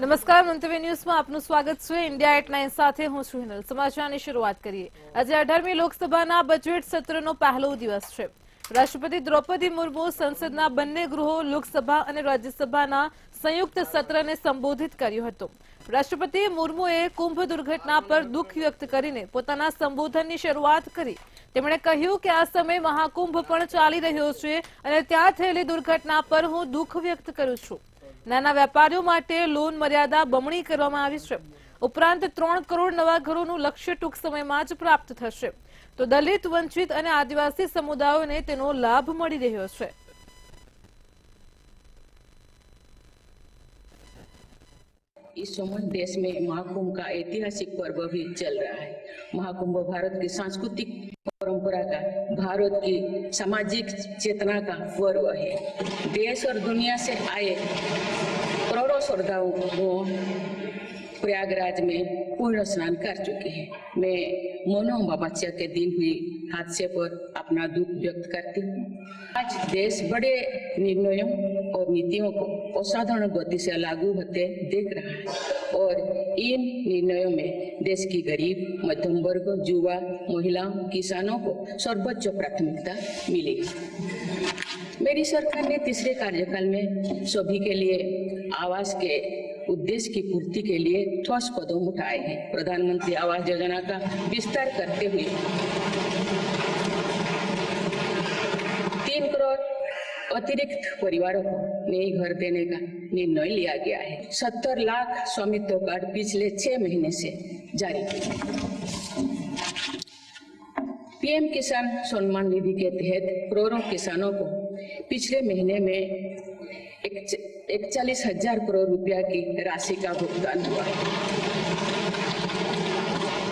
નમસ્કાર, મંતવ્ય ન્યૂઝમાં આપનું સ્વાગત છે. ઇન્ડિયા એટ 9 સાથે હું છું હિનલ. સમાચારની શરૂઆત કરીએ. આજે 18મી લોકસભાના બજેટ સત્રનો પહેલો દિવસ છે. રાષ્ટ્રપતિ દ્રૌપદી મુર્મુ સંસદના બંને ગૃહો લોકસભા અને રાજ્યસભાના સંયુક્ત સત્રને સંબોધિત કર્યું હતું. રાષ્ટ્રપતિ મુર્મુએ કુંભ દુર્ઘટના પર દુઃખ વ્યક્ત કરીને પોતાના સંબોધનની શરૂઆત કરી. તેમણે કહ્યું કે આ સમયે મહાકુંભ પણ ચાલી રહ્યો છે અને ત્યાં થયેલી દુર્ઘટના પર હું દુઃખ વ્યક્ત કરું છું. નાના વેપારીઓ માટે લોન મર્યાદા બમણી કરવામાં આવી છે. ઉપરાંત 3 કરોડ નવા ઘરોનું લક્ષ્ય ટૂંક સમયમાં જ પ્રાપ્ત થશે. તો દલિત, વંચિત અને આદિવાસી સમુદાયોને તેનો લાભ મળી રહ્યો છે. इस समय देश में महाकुंभ का ऐतिहासिक पर्व भी चल रहा है। महाकुंभ भारत की सांस्कृतिक परंपरा का, भारत की सामाजिक चेतना का पर्व है। देश और दुनिया से आए करोड़ों श्रद्धालुओं को प्रयागराज में पूर्ण स्नान कर चुके हैं। मैं मोनो अमावस्या के दिन हुई हादसे पर अपना दुख व्यक्त करती हूँ। आज देश बड़े निर्णयों और नीतियों को असाधारण गति से लागू होते देख रहा है और इन निर्णयों में देश की गरीब, मध्यम वर्ग, युवा, महिलाओं, किसानों को सर्वोच्च प्राथमिकता मिलेगी। मेरी सरकार ने तीसरे कार्यकाल में सभी के लिए आवास के उद्देश्य की पूर्ति के लिए ठोस कदम उठाए हैं। प्रधानमंत्री आवास योजना का विस्तार करते हुए 3 करोड़ अतिरिक्त परिवारों को नए घर देने का निर्णय लिया गया है। 70 लाख स्वामित्व कार्ड पिछले 6 महीने से जारी। पीएम किसान सम्मान निधि के तहत करोड़ों किसानों को पिछले महीने में 41,000 करोड़ रुपया की राशि का भुगतान हुआ है।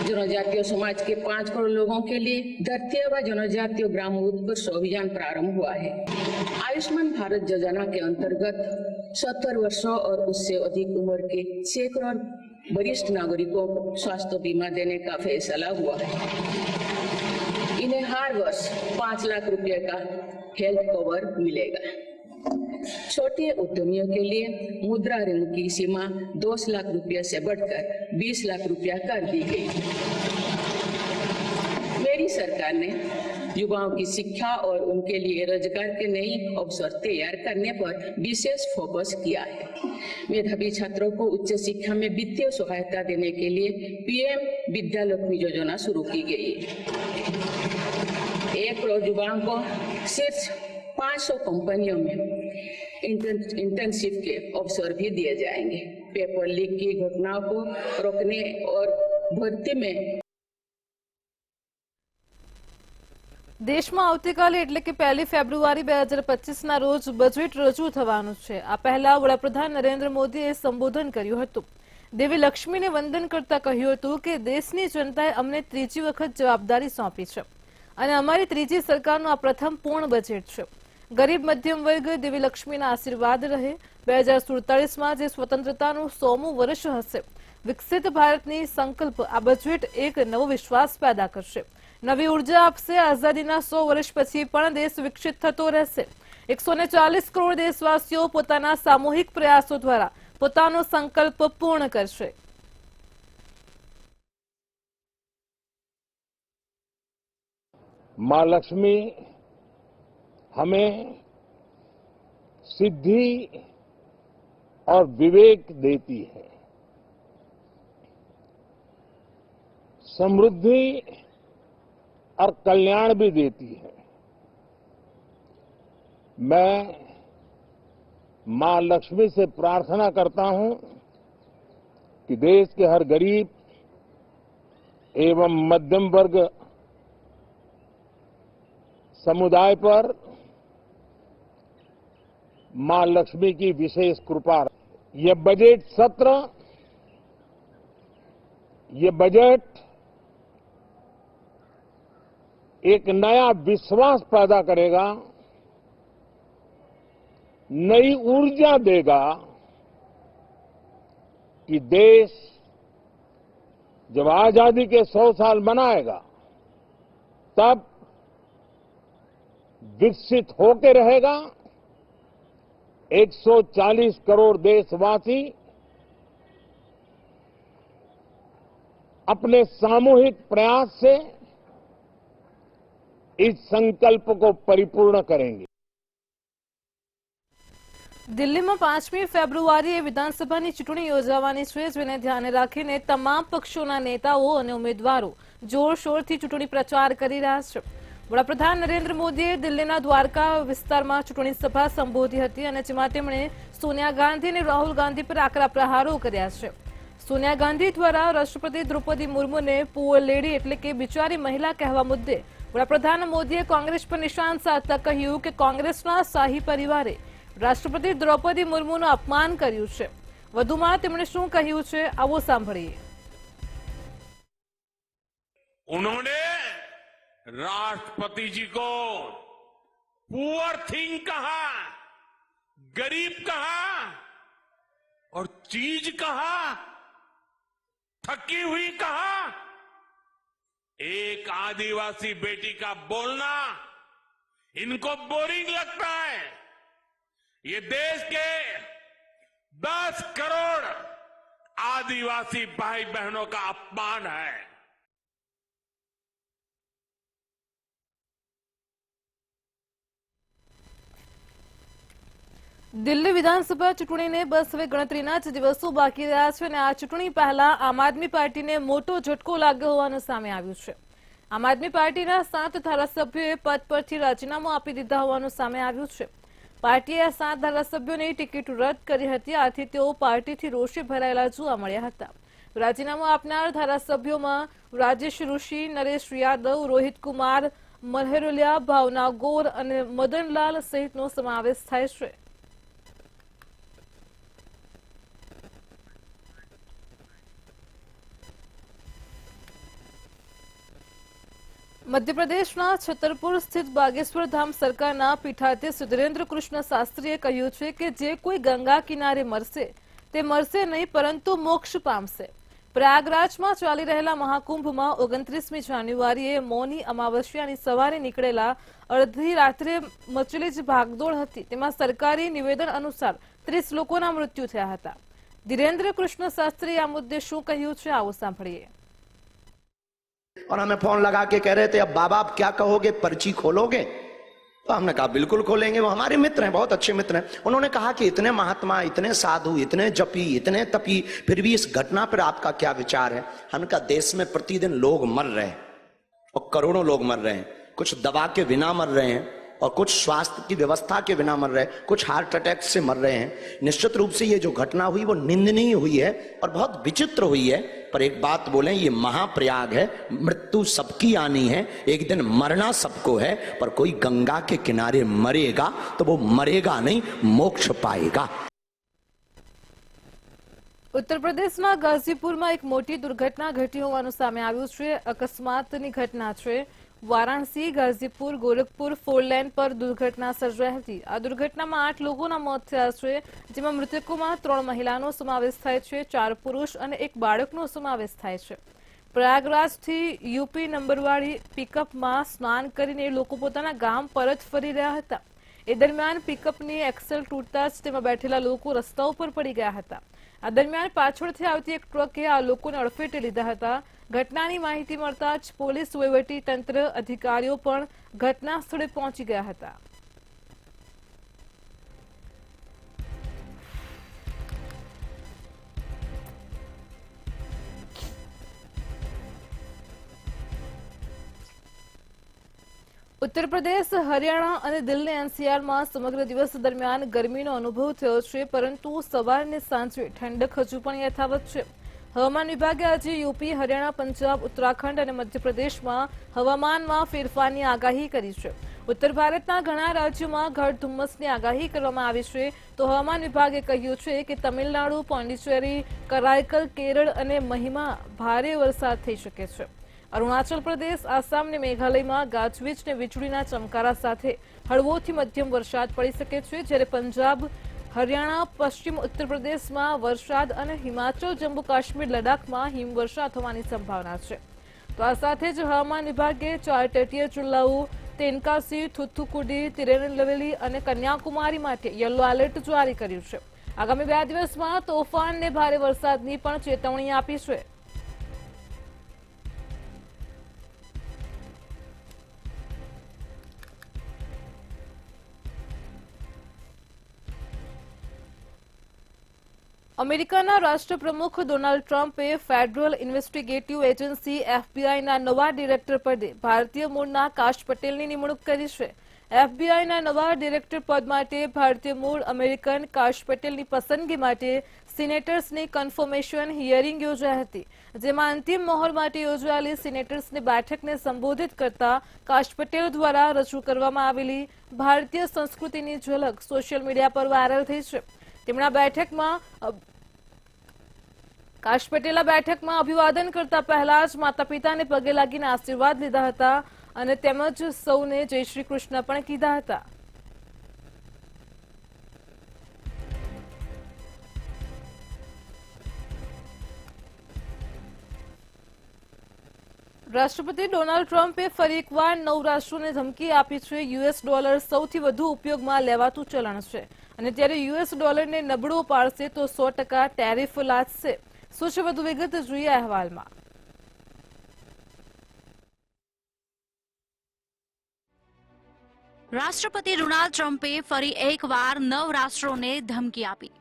जनजातीय समाज के 5 करोड़ लोगों के लिए धरती व जनजातीय ग्राम उत्कर्ष अभियान प्रारंभ हुआ है। आयुष्मान भारत योजना के अंतर्गत 70 वर्षों और उससे अधिक उम्र के 6 करोड़ वरिष्ठ नागरिकों को स्वास्थ्य बीमा देने का फैसला हुआ है। इन्हें हर वर्ष 5 लाख रुपए का हेल्थ कवर मिलेगा। छोटे उद्यमियों के लिए मुद्रा ऋण की सीमा 10 लाख रुपए से बढ़कर 20 लाख रुपया कर दी गई। मेरी सरकार ने युवाओं की शिक्षा और उनके लिए रोजगार के नए अवसर तैयार करने पर विशेष फोकस किया है। मेधावी छात्रों को उच्च शिक्षा में वित्तीय सहायता देने के लिए पीएम विद्यालक्ष्मी योजना शुरू की गई है। 1 करोड़ युवाओं को शीर्ष 500 कंपनियों में इंटर्नशिप के अवसर भी दिए जाएंगे। पेपर लीक की घटनाओं को रोकने और भर्ती में દેશમાં આવતીકાલે એટલે કે 1 ફેબ્રુઆરી 2025ના રોજ બજેટ રજૂ થવાનું છે. આ પહેલા વડાપ્રધાન નરેન્દ્ર મોદીએ સંબોધન કર્યું હતું. દેવી લક્ષ્મીને વંદન કરતા કહ્યું હતું કે દેશની જનતાએ અમને ત્રીજી વખત જવાબદારી સોંપી છે અને અમારી ત્રીજી સરકારનું આ પ્રથમ પૂર્ણ બજેટ છે. ગરીબ મધ્યમ વર્ગ દેવી લક્ષ્મીના આશીર્વાદ રહે. 2047માં જે સ્વતંત્રતાનું 100મું વર્ષ હશે, વિકસિત ભારતની સંકલ્પ આ બજેટ એક નવો વિશ્વાસ पैदा કરશે, નવી ઉર્જા આપશે. આઝાદીના 100 વર્ષ પછી પણ દેશ વિકસિત થતો રહેશે. 140 કરોડ દેશવાસીઓ પોતાના સામૂહિક પ્રયાસો દ્વારા પોતાનો સંકલ્પ પૂર્ણ કરશે. मां लक्ष्मी हमें सिद्धि और विवेक देती है, समृद्धि और कल्याण भी देती है। मैं मां लक्ष्मी से प्रार्थना करता हूं कि देश के हर गरीब एवं मध्यम वर्ग समुदाय पर मां लक्ष्मी की विशेष कृपा। ये बजट सत्र, ये बजट एक नया विश्वास पैदा करेगा, नई ऊर्जा देगा कि देश जब आजादी के 100 साल मनाएगा तब विकसित होकर रहेगा। 140 करोड़ देशवासी अपने सामूहिक प्रयास से इस संकल्प को परिपूर्ण करेंगे। દિલ્હીમાં 5મી ફેબ્રુઆરીએ વિધાનસભાની ચૂંટણી યોજાવાની છે, જેને ધ્યાને રાખીને તમામ પક્ષોના નેતાઓ અને ઉમેદવારો જોરશોરથી ચૂંટણી પ્રચાર કરી રહ્યા છે. વડાપ્રધાન નરેન્દ્ર મોદીએ દિલ્હીના દ્વારકા વિસ્તારમાં ચૂંટણી સભા સંબોધી હતી અને જેમાં તેમણે સોનિયા ગાંધી અને રાહુલ ગાંધી પર આકરા પ્રહારો કર્યા છે. સોનિયા ગાંધી દ્વારા રાષ્ટ્રપતિ દ્રૌપદી મુર્મુને પુઅર લેડી એટલે કે બિચારી મહિલા કહેવા મુદ્દે વડાપ્રધાન મોદીએ કોંગ્રેસ પર નિશાન સાધતા કહ્યું કે કોંગ્રેસના શાહી પરિવારે રાષ્ટ્રપતિ દ્રૌપદી મુર્મુનું અપમાન કર્યું છે. વધુમાં તેમણે શું કહ્યું છે, આવો સાંભળીએ. उन्होंने राष्ट्रपति जी को पुअर थिंग कहा, गरीब कहा और चीज कहा, थकी हुई कहा. एक आदिवासी बेटी का बोलना इनको बोरिंग लगता है. ये देश के 10 करोड़ आदिवासी भाई बहनों का अपमान है. દિલ્હી વિધાનસભા ચૂંટણીને બસ હવે ગણતરીના જ દિવસો બાકી રહ્યા છે અને આ ચૂંટણી પહેલા આમ આદમી પાર્ટીને મોટો ઝટકો લાગ્યો હોવાનું સામે આવ્યું છે. આમ આદમી પાર્ટીના 7 ધારાસભ્યોએ પદ પરથી રાજીનામું આપી દીધા હોવાનું સામે આવ્યું છે. પાર્ટીએ આ 7 ધારાસભ્યોની ટિકિટ રદ કરી હતી, આથી તેઓ પાર્ટીથી રોષે ભરાયેલા જોવા મળ્યા હતા. રાજીનામું આપનાર ધારાસભ્યોમાં રાજેશ ઋષિ, નરેશ યાદવ, રોહિત કુમાર, મલ્હેરુલિયા, ભાવના ગોર અને મદનલાલ સહિતનો સમાવેશ થાય છે. મધ્યપ્રદેશના છતરપુર સ્થિત બાગેશ્વર ધામ સરકારના પીઠાધીશ ધીરેન્દ્ર કૃષ્ણ શાસ્ત્રીએ કહ્યું છે કે જે કોઈ ગંગા કિનારે મરશે તે મરશે નહીં પરંતુ મોક્ષ પામશે. પ્રયાગરાજમાં ચાલી રહેલા મહાકુંભમાં 29મી જાન્યુઆરીએ મૌની અમાવસ્યાની સવારે નીકળેલા અડધી રાત્રે મચેલી જ ભાગદોડ હતી, તેમાં સરકારી નિવેદન અનુસાર 30 લોકોના મૃત્યુ થયા હતા. ધીરેન્દ્ર કૃષ્ણ શાસ્ત્રીએ આ મુદ્દે શું કહ્યું છે, આવો સાંભળીએ. और हमें फोन लगा के कह रहे थे अब बाबा आप क्या कहोगे, पर्ची खोलोगे? तो हमने कहा बिल्कुल खोलेंगे. वो हमारे मित्र हैं, बहुत अच्छे मित्र हैं. उन्होंने कहा कि इतने महात्मा, इतने साधु, इतने जपी, इतने तपी, फिर भी इस घटना पर आपका क्या विचार है? हमने कहा देश में प्रतिदिन लोग मर रहे हैं और करोड़ों लोग मर रहे हैं. कुछ दवा के बिना मर रहे हैं और कुछ स्वास्थ्य की व्यवस्था के बिना मर रहे हैं, कुछ हार्ट अटैक से मर रहे हैं. निश्चित रूप से ये जो घटना हुई वो निंदनीय हुई है और बहुत विचित्र हुई है. पर एक बात बोलें, ये महाप्रयाग है, मृत्यु सबकी आनी है, एक दिन मरना सबको है. पर कोई गंगा के किनारे मरेगा तो वो मरेगा नहीं, मोक्ष पाएगा. ઉત્તર પ્રદેશના ગાઝીપુરમાં એક મોટી દુર્ઘટના ઘટી હોવાનું સામે આવ્યું છે. અકસ્માતની ઘટના છે. વારાણસી ગાઝીપુર ગોરખપુર 4 લેન પર દુર્ઘટના સર્જાઈ હતી. આ દુર્ઘટનામાં 8 લોકોના મોત થયા છે, જેમાં મૃતકોમાં 3 મહિલાનો સમાવેશ થાય છે, 4 પુરુષ અને 1 બાળકનો સમાવેશ થાય છે. પ્રયાગરાજથી યુપી નંબરવાળી પિકઅપમાં સ્નાન કરીને લોકો પોતાના ગામ પરત ફરી રહ્યા હતા. એ દરમિયાન પિકઅપની એક્સેલ તૂટતા જ તેમાં બેઠેલા લોકો રસ્તા ઉપર પડી ગયા હતા. આ દરમિયાન પાછળથી આવતી એક ટ્રકે આ લોકોને અડફેટે લીધા હતા. ઘટનાની માહિતી મળતા જ પોલીસ, વહીવટી તંત્ર, અધિકારીઓ પણ ઘટના સ્થળે પહોંચી ગયા હતા. ઉત્તર પ્રદેશ, હરિયાણા અને દિલ્હી એનસીઆરમાં સમગ્ર દિવસ દરમિયાન ગરમીનો અનુભવ થયો છે, પરંતુ સવારને સાંજે ઠંડક હજુ પણ યથાવત છે. હવામાન વિભાગે આજે યુપી, હરિયાણા, પંજાબ, ઉત્તરાખંડ અને મધ્યપ્રદેશમાં હવામાનમાં ફેરફારની આગાહી કરી છે. ઉત્તર ભારતના ઘણા રાજ્યોમાં ઘડ ધુમ્મસની આગાહી કરવામાં આવી છે. તો હવામાન વિભાગે કહ્યું છે કે તમિલનાડુ, પોંડિચેરી, કરાઈકલ, કેરળ અને મહીમાં ભારે વરસાદ થઈ શકે છે. અરુણાચલ પ્રદેશ, આસામ અને મેઘાલયમાં ગાજવીજ અને વીજળીના ચમકારા સાથે હળવોથી મધ્યમ વરસાદ પડી શકે છે, જ્યારે પંજાબ, હરિયાણા, પશ્ચિમ ઉત્તર પ્રદેશમાં વરસાદ અને હિમાચલ, જમ્મુ કાશ્મીર, લદ્દાખમાં હિમવર્ષા થવાની સંભાવના છે. તો આ સાથે જ હવામાન વિભાગે 4 તટીય જિલ્લાઓ તેનકાસી, થુથુકુડી, તિરુનેલવેલી અને કન્યાકુમારી માટે યલો એલર્ટ જારી કર્યું છે. આગામી 2 દિવસમાં તોફાન અને ભારે વરસાદની પણ ચેતવણી આપી છે. અમેરિકાના રાષ્ટ્રપ્રમુખ ડોનાલ્ડ ટ્રમ્પે ફેડરલ ઇન્વેસ્ટિગેટિવ એજન્સી એફબીઆઈના નવા ડિરેક્ટર પદે ભારતીય મૂળના કાશ પટેલની નિમણૂક કરી છે. એફબીઆઈના નવા ડિરેક્ટર પદ માટે ભારતીય મૂળ અમેરિકન કાશ પટેલની પસંદગી માટે સિનેટર્સની કન્ફર્મેશન હિયરિંગ યોજાઈ હતી, જેમાં અંતિમ મહોર માટે યોજાયેલી સિનેટર્સની બેઠકને સંબોધિત કરતા કાશ પટેલ દ્વારા રજૂ કરવામાં આવેલી ભારતીય સંસ્કૃતિની ઝલક સોશિયલ મીડિયા પર વાયરલ થઈ છે. તેમના બેઠકમાં કાશ પટેલે બેઠકમાં અભિવાદન કરતા પહેલા જ માતા પિતાને પગે લાગીને આશીર્વાદ લીધા હતા અને તેમજ સૌને જય શ્રી કૃષ્ણ પણ કીધા હતા. રાષ્ટ્રપતિ ડોનાલ્ડ ટ્રમ્પે ફરી એકવાર 9 રાષ્ટ્રોને ધમકી આપી છે. યુએસ ડોલર સૌથી વધુ ઉપયોગમાં લેવાતું ચલણ છે અને જ્યારે યુએસ ડોલરને નબળો પાડશે તો 100% ટેરિફ લાદશે. શું છે વધુ વિગત, જોઈએ અહેવાલમાં. રાષ્ટ્રપતિ ડોનાલ્ડ ટ્રમ્પે ફરી એકવાર 9 રાષ્ટ્રોને ધમકી આપી.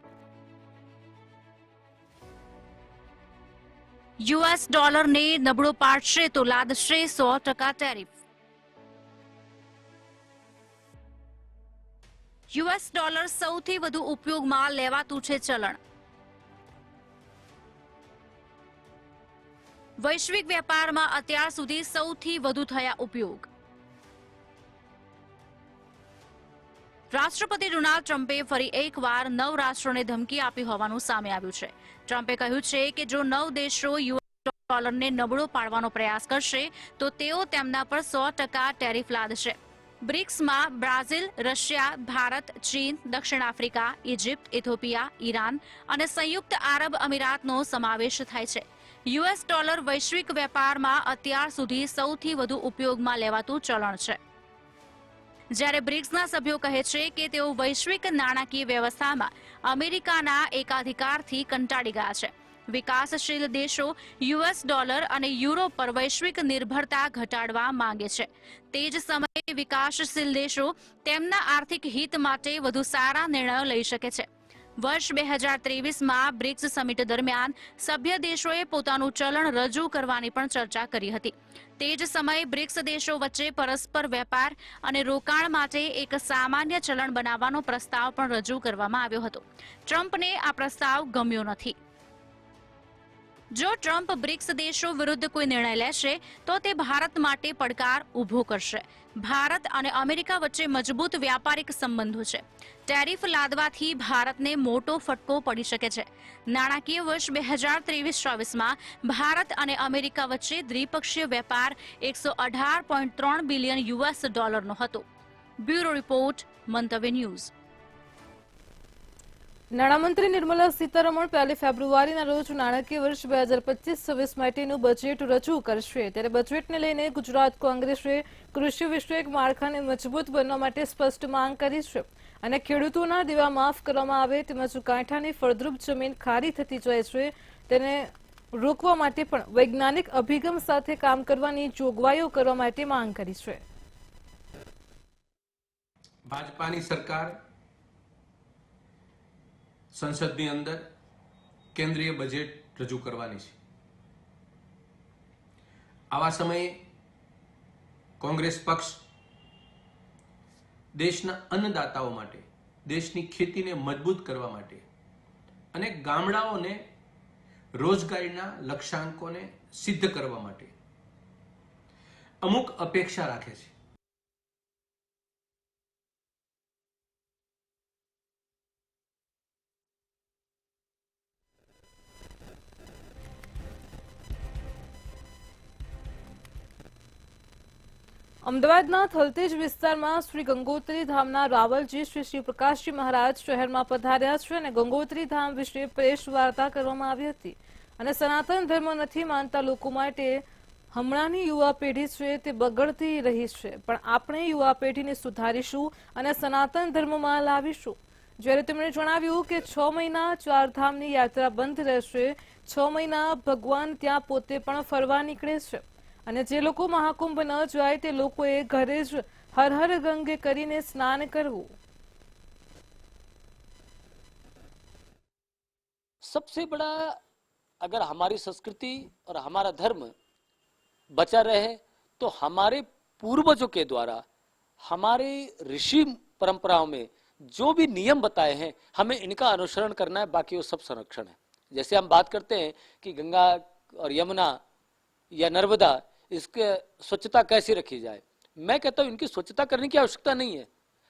યુએસ ડોલરને નબળો પાડશે તો લાદશે 100% ટેરિફ. યુએસ ડોલર સૌથી વધુ ઉપયોગમાં લેવાતું છે ચલણ. વૈશ્વિક વેપારમાં અત્યાર સુધી સૌથી વધુ થયા ઉપયોગ. રાષ્ટ્રપતિ ડોનાલ્ડ ટ્રમ્પે ફરી એકવાર 9 રાષ્ટ્રોને ધમકી આપી હોવાનું સામે આવ્યું છે. ટ્રમ્પે કહ્યું છે કે જો 9 દેશો યુએસ ડોલરને નબળો પાડવાનો પ્રયાસ કરશે તો તેઓ તેમના પર 100% ટેરિફ લાદશે. બ્રિક્સમાં બ્રાઝિલ, રશિયા, ભારત, ચીન, દક્ષિણ આફ્રિકા, ઇજિપ્ત, ઇથોપિયા, ઈરાન અને સંયુક્ત આરબ અમીરાતનો સમાવેશ થાય છે. યુએસ ડોલર વૈશ્વિક વેપારમાં અત્યાર સુધી સૌથી વધુ ઉપયોગમાં લેવાતું ચલણ છે. જ્યારે બ્રિક્સના સભ્યો કહે છે કે તેઓ વૈશ્વિક નાણાકીય વ્યવસ્થામાં અમેરિકાના એકાધિકારથી કંટાળી ગયા છે. વિકાસશીલ દેશો યુએસ ડોલર અને યુરો પર વૈશ્વિક નિર્ભરતા ઘટાડવા માંગે છે. તે જ સમયે વિકાસશીલ દેશો તેમના આર્થિક હિત માટે વધુ સારા નિર્ણયો લઈ શકે છે. વર્ષ 2023માં બ્રિક્સ સમિટ દરમિયાન સભ્ય દેશોએ પોતાનું ચલણ રજૂ કરવાની પણ ચર્ચા કરી હતી. તે જ સમયે બ્રિક્સ દેશો વચ્ચે પરસ્પર વેપાર અને રોકાણ માટે એક સામાન્ય ચલણ બનાવવાનો પ્રસ્તાવ પણ રજૂ કરવામાં આવ્યો હતો. ટ્રમ્પને આ પ્રસ્તાવ ગમ્યો નથી. જો ટ્રમ્પ બ્રિક્સ દેશો વિરુદ્ધ કોઈ નિર્ણય લેશે તો તે ભારત માટે પડકાર ઊભો કરશે. ભારત અને અમેરિકા વચ્ચે મજબૂત વ્યાપારિક સંબંધો છે. ટેરિફ લાદવાથી ભારતને મોટો ફટકો પડી શકે છે. નાણાકીય વર્ષ 2023-24માં ભારત અને અમેરિકા વચ્ચે દ્વિપક્ષીય વેપાર $118.3 બિલિયન યુએસ હતો. બ્યુરો રિપોર્ટ, મંતવ્ય ન્યૂઝ. નાણામંત્રી નિર્મલા સીતારમણ 1 ફેબ્રુઆરીના રોજ નાણાકીય વર્ષ 2025-26 માટેનું બજેટ રજૂ કરશે. ત્યારે બજેટને લઈને ગુજરાત કોંગ્રેસે કૃષિ વિષયક માળખાને મજબૂત બનાવવા માટે સ્પષ્ટ માંગ કરી છે અને ખેડૂતોના દેવા માફ કરવામાં આવે તેમજ કાંઠાની ફળદ્રુપ જમીન ખારી થતી જાય છે તેને રોકવા માટે પણ વૈજ્ઞાનિક અભિગમ સાથે કામ કરવાની જોગવાઈઓ કરવા માટે માંગ કરી છે. ભાજપાની સરકાર સંસદની અંદર કેન્દ્રીય બજેટ રજૂ કરવાની છે. આવા સમયે કોંગ્રેસ પક્ષ દેશના અન્નદાતાઓ માટે, દેશની ખેતીને મજબૂત કરવા માટે અને ગામડાઓને રોજગારીના લક્ષ્યાંકોને સિદ્ધ કરવા માટે અમુક અપેક્ષા રાખે છે. અમદાવાદના થલતેજ વિસ્તારમાં શ્રી ગંગોત્રી ધામના રાવલજી શ્રી પ્રકાશજી મહારાજ શહેરમાં પધાર્યા છે અને ગંગોત્રી ધામ વિશે પ્રેસ વાર્તા કરવામાં આવી હતી અને સનાતન ધર્મ નથી માનતા લોકો માટે હમણાંની યુવા પેઢી છે તે બગડતી રહી છે, પણ આપણે યુવા પેઢીને સુધારીશું અને સનાતન ધર્મમાં લાવીશું. જ્યારે તેમણે જણાવ્યું કે 6 મહિના ચારધામની યાત્રા બંધ રહેશે. 6 મહિના ભગવાન ત્યાં પોતે પણ ફરવા નીકળે છે અને જે લોકો મહાકુંભ ન જાય તે લોકોએ ઘરે જ હર હર ગંગે કરીને સ્નાન કરવું. सबसे बड़ा, अगर हमारी संस्कृति और हमारा धर्म बचा रहे तो हमारे पूर्वजों के द्वारा हमारे ऋषि परंपराओं में जो भी नियम बताए हैं हमें इनका अनुसरण करना है, बाकी वो सब संरक्षण है। जैसे हम बात करते हैं कि गंगा और यमुना या नर्मदा, इसके स्वच्छता कैसे रखी जाए, मैं कहता हूं इनकी स्वच्छता करने की आवश्यकता नहीं है,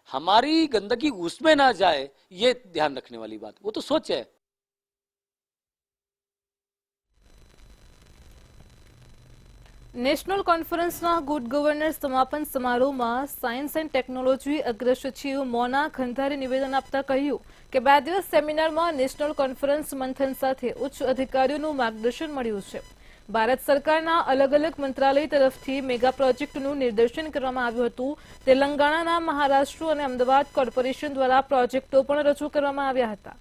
हमारी गंदगी उसमें ना जाए ये ध्यान रखने वाली बात, वो तो सोच है। નેશનલ કોન્ફરન્સના ગુડ ગવર્નન્સ સમાપન સમારોહમાં સાયન્સ એન્ડ ટેકનોલોજી અગ્ર સચિવ મોના ખંધારે નિવેદન આપતા કહ્યું કે 2 દિવસ સેમિનારમાં નેશનલ કોન્ફરન્સ મંથન સાથે ઉચ્ચ અધિકારીઓનું માર્ગદર્શન મળ્યું છે। ભારત સરકારના અલગ અલગ મંત્રાલય તરફથી મેગા પ્રોજેક્ટનું નિર્દેશન કરવામાં આવ્યું હતું। તેલંગાણાના, મહારાષ્ટ્ર અને અમદાવાદ કોર્પોરેશન દ્વારા પ્રોજેક્ટો પણ રજૂ કરવામાં આવ્યા હતા।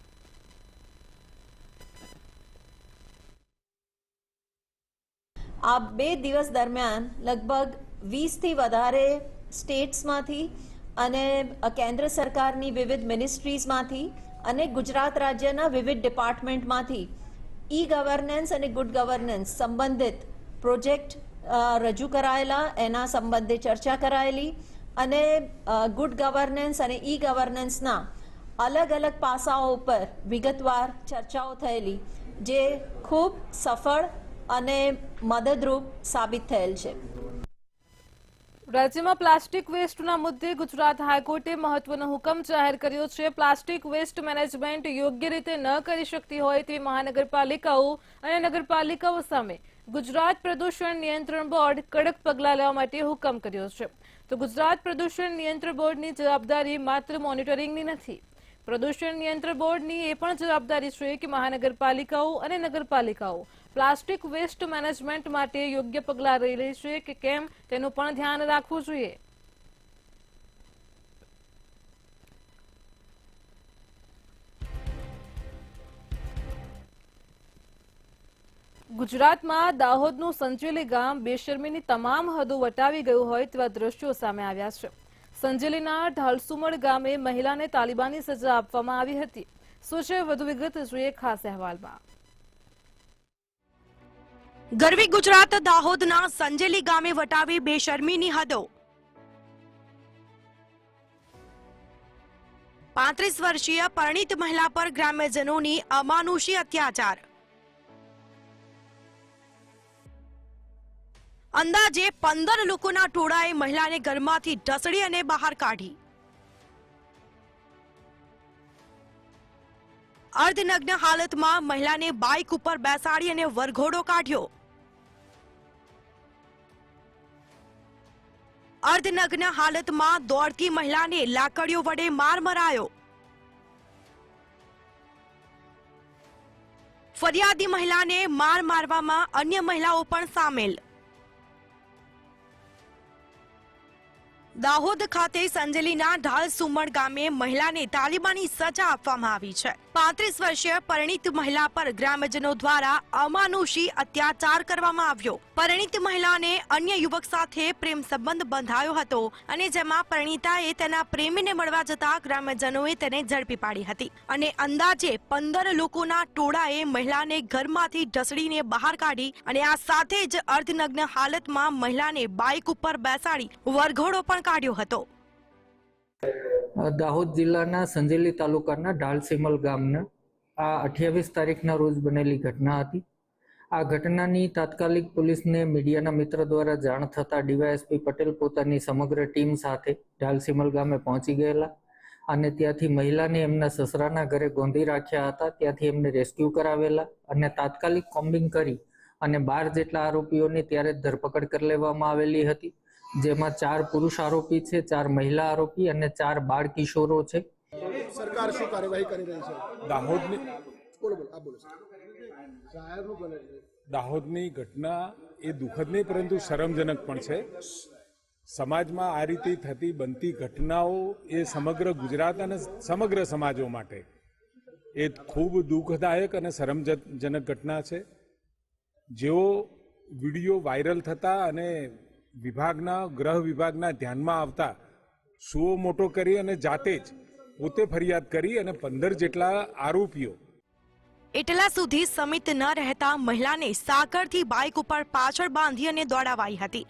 આ 2 દિવસ દરમિયાન લગભગ 20થી વધારે સ્ટેટ્સમાંથી અને કેન્દ્ર સરકારની વિવિધ મિનિસ્ટ્રીઝમાંથી અને ગુજરાત રાજ્યના વિવિધ ડિપાર્ટમેન્ટમાંથી ઈ ગવર્નન્સ અને ગુડ ગવર્નન્સ સંબંધિત પ્રોજેક્ટ રજૂ કરાયેલા, એના સંબંધે ચર્ચા કરાયેલી અને ગુડ ગવર્નન્સ અને ઈ ગવર્નન્સના અલગ અલગ પાસાઓ ઉપર વિગતવાર ચર્ચાઓ થયેલી, જે ખૂબ સફળ અને મદદરૂપ સાબિત થયેલ છે। રાજ્યમાં પ્લાસ્ટિક વેસ્ટના મુદ્દે ગુજરાત હાઈકોર્ટે મહત્વનો હુકમ જાહેર કર્યો છે। પ્લાસ્ટિક વેસ્ટ મેનેજમેન્ટ યોગ્ય રીતે ન કરી શકતી હોય તેવી મહાનગરપાલિકાઓ અને નગરપાલિકાઓ સામે ગુજરાત પ્રદૂષણ નિયંત્રણ બોર્ડ કડક પગલાં લેવા માટે હુકમ કર્યો છે। તો ગુજરાત પ્રદૂષણ નિયંત્રણ બોર્ડની જવાબદારી માત્ર મોનિટરિંગની નથી, પ્રદૂષણ નિયંત્રણ બોર્ડની એ પણ જવાબદારી છે કે મહાનગરપાલિકાઓ અને નગરપાલિકાઓ પ્લાસ્ટિક વેસ્ટ મેનેજમેન્ટ માટે યોગ્ય પગલાં લઈ રહી છે કે કેમ તેનું પણ ધ્યાન રાખવું જોઈએ। ગુજરાતમાં દાહોદનું સંજેલી ગામ બેશરમીની તમામ હદો વટાવી ગયું હોય તેવા દ્રશ્યો સામે આવ્યા છે। સંજેલીના ઢાલસુમડ ગામે મહિલાને તાલિબાની સજા આપવામાં આવી હતી। શું છે વધુ વિગત જોઈએ ખાસ અહેવાલમાં। ગરવી ગુજરાત દાહોદના સંજેલી ગામે વટાવી બેશરમીની હદો। 35 વર્ષીય પરિણીત મહિલા પર ગ્રામ્યજનોની અમાનુષી અત્યાચાર। અંદાજે 15 લોકોના ટોળાએ મહિલાને ઘરમાંથી ઢસડી અને બહાર કાઢી। અર્ધનગ્ન હાલતમાં મહિલાને બાઇક ઉપર બેસાડી અને વરઘોડો કાઢ્યો। અર્ધનગ્ન હાલતમાં દોડતી મહિલાને લાકડીઓ વડે માર મરાયો। ફરિયાદી મહિલાને માર મારવામાં અન્ય મહિલાઓ પણ સામેલ। દાહોદ ખાતે સંજેલીના ઢાલસુમડ ગામે મહિલાને તાલિબાની સજા આપવામાં આવી છે। 35 વર્ષીય પરિણીત મહિલા પર ગ્રામજનો દ્વારા અમાનુષી અત્યાચાર કરવામાં આવ્યો। પરિણીત મહિલાને અન્ય યુવક સાથે પ્રેમ સંબંધ બંધાયો હતો અને જેમાં પરિણીતાએ તેના પ્રેમીને મળવા જતા ગ્રામજનોએ તેને ઝડપી પાડી હતી અને અંદાજે 15 લોકોના ટોળાએ મહિલાને ઘરમાંથી ઢસડીને બહાર કાઢી અને આ સાથે જ અર્ધનગ્ન હાલતમાં મહિલાને બાઇક ઉપર બેસાડી વરઘોડો પણ કાઢ્યો હતો। દાહોદ જિલ્લાના સંજેલી તાલુકાના ઢાલસીમલ ગામના આ 28 તારીખના રોજ બનેલી ઘટના હતી। આ ઘટનાની તાત્કાલિક પોલીસને મીડિયાના મિત્ર દ્વારા જાણ થતા ડીવાયએસપી પટેલ પોતાની સમગ્ર ટીમ સાથે ઢાલસીમલ ગામે પહોંચી ગયેલા અને ત્યાંથી મહિલાને એમના સસરાના ઘરે ગોંધી રાખ્યા હતા। ત્યાંથી એમને રેસ્ક્યુ કરાવેલા અને તાત્કાલિક કોમ્બિંગ કરી અને 12 જેટલા આરોપીઓની ત્યારે ધરપકડ કરી લેવામાં આવેલી હતી, જેમાં 4 પુરુષ આરોપી છે, 4 મહિલા આરોપી અને 4 બાળ કિશોરો છે। સરકાર શું કાર્યવાહી કરી રહી છે? દાહોદની ઘટના એ દુઃખદ નહીં પરંતુ શરમજનક પણ છે। સમાજમાં આ રીતે થતી બનતી ઘટનાઓ એ સમગ્ર ગુજરાત અને સમગ્ર સમાજો માટે એ ખૂબ દુઃખદાયક અને શરમજનક ઘટના છે। જેઓ વિડીયો વાયરલ થતા અને વિભાગના ગૃહ વિભાગના ધ્યાનમાં આવતા સુઓ મોટો કરી અને જાતે જ પોતે ફરિયાદ કરી અને 15 જેટલા આરોપીઓ એટલા સુધી સમિત ન રહેતા મહિલાને સાકરથી બાઇક ઉપર પાછળ બાંધી અને દોડાવાઈ હતી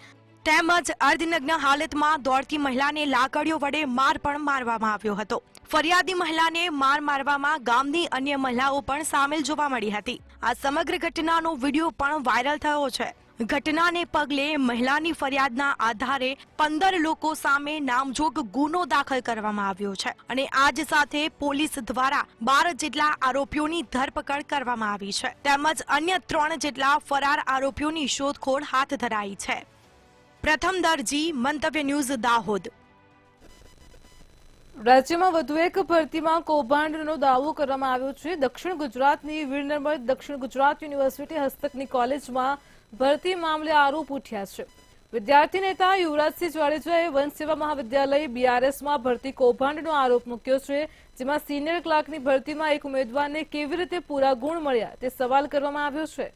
તેમજ અર્ધનગ્ન હાલતમાં દોડતી મહિલાને લાકડીઓ વડે માર પણ મારવામાં આવ્યો હતો। ફરિયાદી મહિલાને માર મારવામાં ગામની અન્ય મહિલાઓ પણ સામેલ જોવા મળી હતી। આ સમગ્ર ઘટનાનો વિડીયો પણ વાયરલ થયો છે। ઘટનાને પગલે મહિલાની ફરિયાદના આધારે 15 લોકો સામે નામજોગ ગુનો દાખલ કરવામાં આવ્યો છે અને આજ સાથે પોલીસ દ્વારા 12 જેટલા આરોપીઓની ધરપકડ કરવામાં આવી છે તેમજ અન્ય 3 જેટલા ફરાર આરોપીઓની શોધખોળ હાથ ધરાઈ છે। પ્રથમ દરજી, મંતવ્ય ન્યૂઝ, દાહોદ। રાજ્યમાં વધુ એક ભરતીમાં કૌભાંડનો દાવો કરવામાં આવ્યો છે। દક્ષિણ ગુજરાતની વીર નર્મદ દક્ષિણ ગુજરાત યુનિવર્સિટી હસ્તકની કોલેજમાં ભરતી મામલે આરોપ ઉઠ્યા છે। વિદ્યાર્થી નેતા યુવરાજસિંહ જાડેજાએ વન સેવા મહાવિદ્યાલય બીઆરએસમાં ભરતી કૌભાંડનો આરોપ મૂક્યો છે, જેમાં સિનિયર ક્લાર્કની ભરતીમાં એક ઉમેદવારને કેવી રીતે પૂરા ગુણ મળ્યા તે સવાલ કરવામાં આવ્યો છે।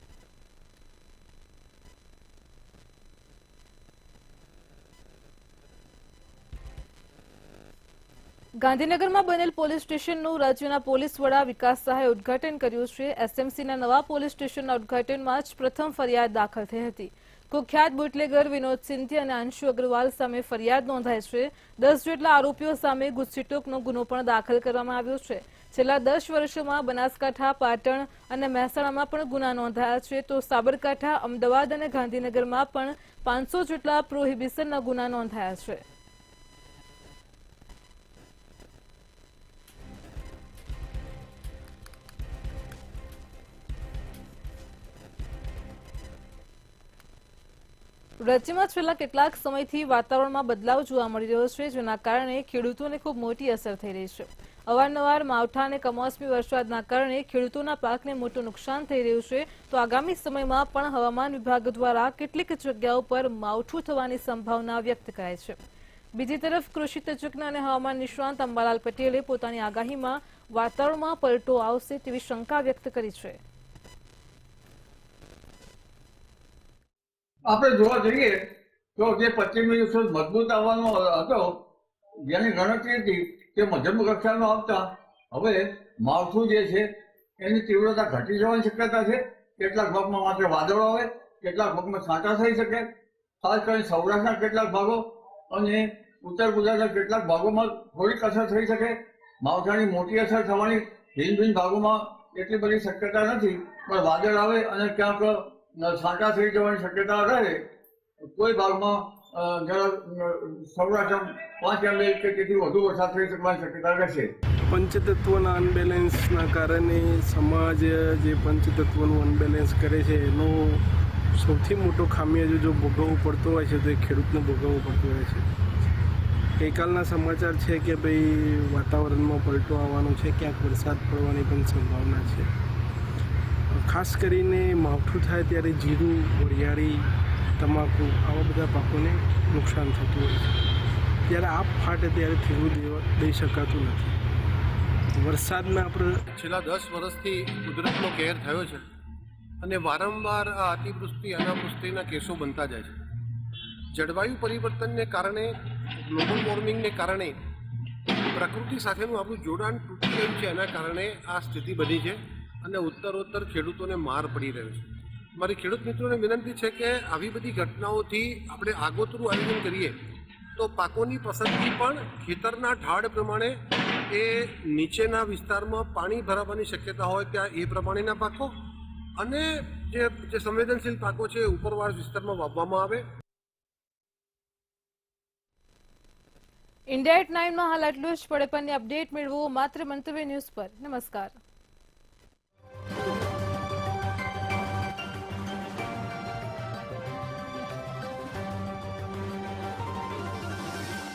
ગાંધીનગરમાં બનેલ પોલીસ સ્ટેશનનું રાજ્યના પોલીસ વડા વિકાસ સહાયે ઉદ્ઘાટન કર્યું છે। એસએમસીના નવા પોલીસ સ્ટેશનના ઉદ્ઘાટનમાં જ પ્રથમ ફરિયાદ દાખલ થઈ હતી। કુખ્યાત બુટલેગર વિનોદ સિંધી અને અંશુ અગ્રવાલ સામે ફરિયાદ નોંધાઈ છે। 10 જેટલા આરોપીઓ સામે ગુસ્સીટોકનો ગુનો પણ દાખલ કરવામાં આવ્યો છે। છેલ્લા 10 વર્ષોમાં બનાસકાંઠા, પાટણ અને મહેસાણામાં પણ ગુના નોંધાયા છે, તો સાબરકાંઠા, અમદાવાદ અને ગાંધીનગરમાં પણ 500 જેટલા પ્રોહિબિશનના ગુના નોંધાયા છે। રાજ્યમાં છેલ્લા કેટલાક સમયથી વાતાવરણમાં બદલાવ જોવા મળી રહ્યો છે, જેના કારણે ખેડૂતોને ખૂબ મોટી અસર થઈ રહી છે। અવારનવાર માવઠા અને કમોસમી વરસાદના કારણે ખેડૂતોના પાકને મોટું નુકસાન થઈ રહ્યું છે, તો આગામી સમયમાં પણ હવામાન વિભાગ દ્વારા કેટલીક જગ્યાઓ પર માવઠું થવાની સંભાવના વ્યક્ત કરાઈ છે। બીજી તરફ કૃષિ તજજ્ઞ અને હવામાન નિષ્ણાંત અંબાલાલ પટેલે પોતાની આગાહીમાં વાતાવરણમાં પલટો આવશે તેવી શંકા વ્યક્ત કરી છે। આપણે જોવા જઈએ તો જે પશ્ચિમી વિક્ષોભ મજબૂત આવવાનો હતો, જેની ગણતરી હતી તે મધ્યમ કક્ષાનો આવતા હવે માવઠું જે છે એની તીવ્રતા ઘટી જવાની શક્યતા છે। કેટલાક ભાગમાં માત્ર વાદળો આવે, કેટલાક ભાગમાં છાંટા થઈ શકે। ખાસ કરીને સૌરાષ્ટ્રના કેટલાક ભાગો અને ઉત્તર ગુજરાતના કેટલાક ભાગોમાં થોડીક અસર થઈ શકે। માવઠાની મોટી અસર થવાની ભિન્ન ભિન્ન ભાગોમાં એટલી બધી શક્યતા નથી, પણ વાદળ આવે અને ક્યાંક છાંટા થઈ જવાની શક્યતા રહે। કોઈ ભાગમાં સૌરાષ્ટ્ર 5 mm કે તેથી વધુ વરસાદ થઈ શકવાની શક્યતા રહેશે। પંચતત્વના અનબેલેન્સના કારણે સમાજ જે પંચતત્વનું અનબેલેન્સ કરે છે એનો સૌથી મોટો ખામિયાજો જો ભોગવવો પડતો હોય છે તો એ ખેડૂતને ભોગવવો પડતો હોય છે। ગઈકાલના સમાચાર છે કે ભાઈ વાતાવરણમાં પલટો આવવાનો છે, ક્યાંક વરસાદ પડવાની પણ સંભાવના છે। ખાસ કરીને માવઠું થાય ત્યારે જીરું, વરિયાળી, તમાકુ આવા બધા પાકોને નુકસાન થતું હોય છે। ત્યારે આપ ફાટે ત્યારે થીરું દઈ શકાતું નથી। વરસાદના આપણે છેલ્લા 10 વર્ષથી કુદરતનો કહેર થયો છે અને વારંવાર આ અતિવૃષ્ટિ, અનાવૃષ્ટિના કેસો બનતા જાય છે। જળવાયુ પરિવર્તનને કારણે, ગ્લોબલ વોર્મિંગને કારણે પ્રકૃતિ સાથેનું આપણું જોડાણ તૂટી ગયું છે, એના કારણે આ સ્થિતિ બની છે અને ઉત્તરોત્તર ખેડૂતોને માર પડી રહ્યો છે। મારી ખેડૂત મિત્રોને વિનંતી છે કે આવી બધી ઘટનાઓથી આપણે આગોતરું આયોજન કરીએ તો પાકોની પસંદગી પણ ખેતરના ઢાળ પ્રમાણે, એ નીચેના વિસ્તારમાં પાણી ભરાવાની શક્યતા હોય ત્યાં એ પ્રમાણેના પાકો અને જે સંવેદનશીલ પાકો છે એ ઉપરવાસ વિસ્તારમાં વાવવામાં આવે। ઇન્ડિયા એટ 9માં હાલ આટલું જ। પડે પણની અપડેટ મેળવો માત્ર મંતવ્ય ન્યૂઝ પર। નમસ્કાર।